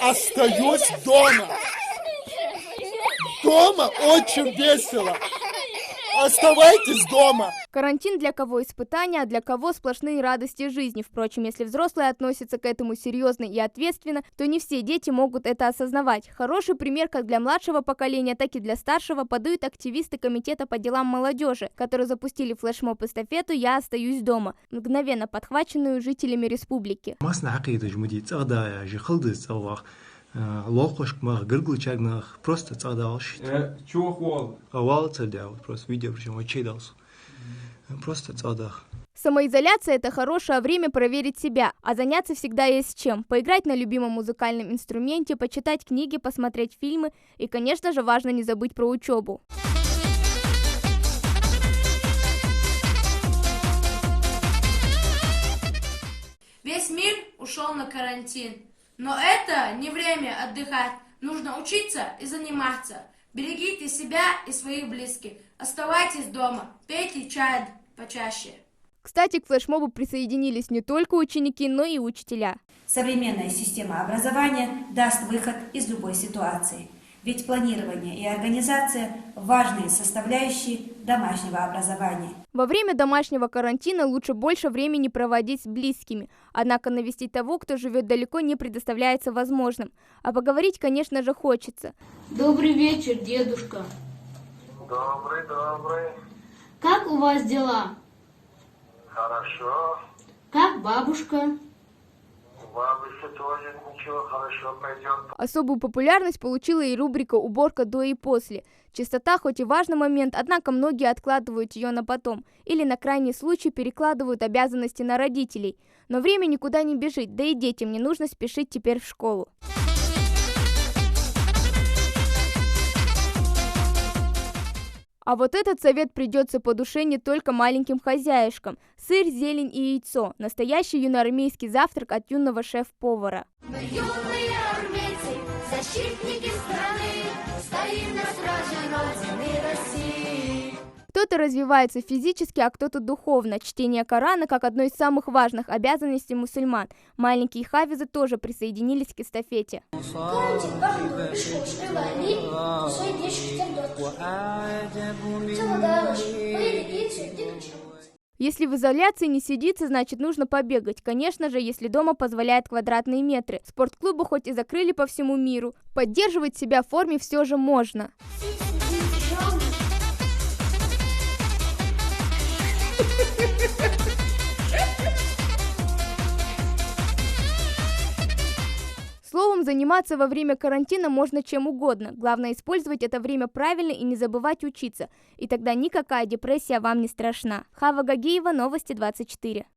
остаюсь дома. Дома очень весело. Оставайтесь дома. Карантин для кого испытания, а для кого сплошные радости жизни. Впрочем, если взрослые относятся к этому серьезно и ответственно, то не все дети могут это осознавать. Хороший пример как для младшего поколения, так и для старшего подают активисты Комитета по делам молодежи, которые запустили флешмоб-эстафету «Я остаюсь дома», мгновенно подхваченную жителями республики. Просто Самоизоляция – это хорошее время проверить себя, а заняться всегда есть чем. Поиграть на любимом музыкальном инструменте, почитать книги, посмотреть фильмы и, конечно же, важно не забыть про учебу. Весь мир ушел на карантин. Но это не время отдыхать. Нужно учиться и заниматься. Берегите себя и своих близких. Оставайтесь дома. Пейте чай почаще. Кстати, к флешмобу присоединились не только ученики, но и учителя. Современная система образования даст выход из любой ситуации. Ведь планирование и организация – важные составляющие домашнего образования. Во время домашнего карантина лучше больше времени проводить с близкими. Однако навестить того, кто живет далеко, не предоставляется возможным. А поговорить, конечно же, хочется. Добрый вечер, дедушка. Добрый. Как у вас дела? Хорошо. Как бабушка? Бабушка тоже ничего, хорошо пойдет. Особую популярность получила и рубрика «Уборка до и после». Чистота хоть и важный момент, однако многие откладывают ее на потом или на крайний случай перекладывают обязанности на родителей. Но время никуда не бежит, да и детям не нужно спешить теперь в школу. А вот этот совет придется по душе не только маленьким хозяюшкам. Сыр, зелень и яйцо. Настоящий юноармейский завтрак от юного шеф-повара. Мы юные армейцы, защитники страны, стоим на страже Родины России. Кто-то развивается физически, а кто-то духовно. Чтение Корана как одно из самых важных обязанностей мусульман. Маленькие хафизы тоже присоединились к эстафете. Если в изоляции не сидится, значит нужно побегать. Конечно же, если дома позволяет квадратные метры. Спортклубы хоть и закрыли по всему миру, поддерживать себя в форме все же можно. Словом, заниматься во время карантина можно чем угодно. Главное использовать это время правильно и не забывать учиться. И тогда никакая депрессия вам не страшна. Хава Гагиева, Новости 24.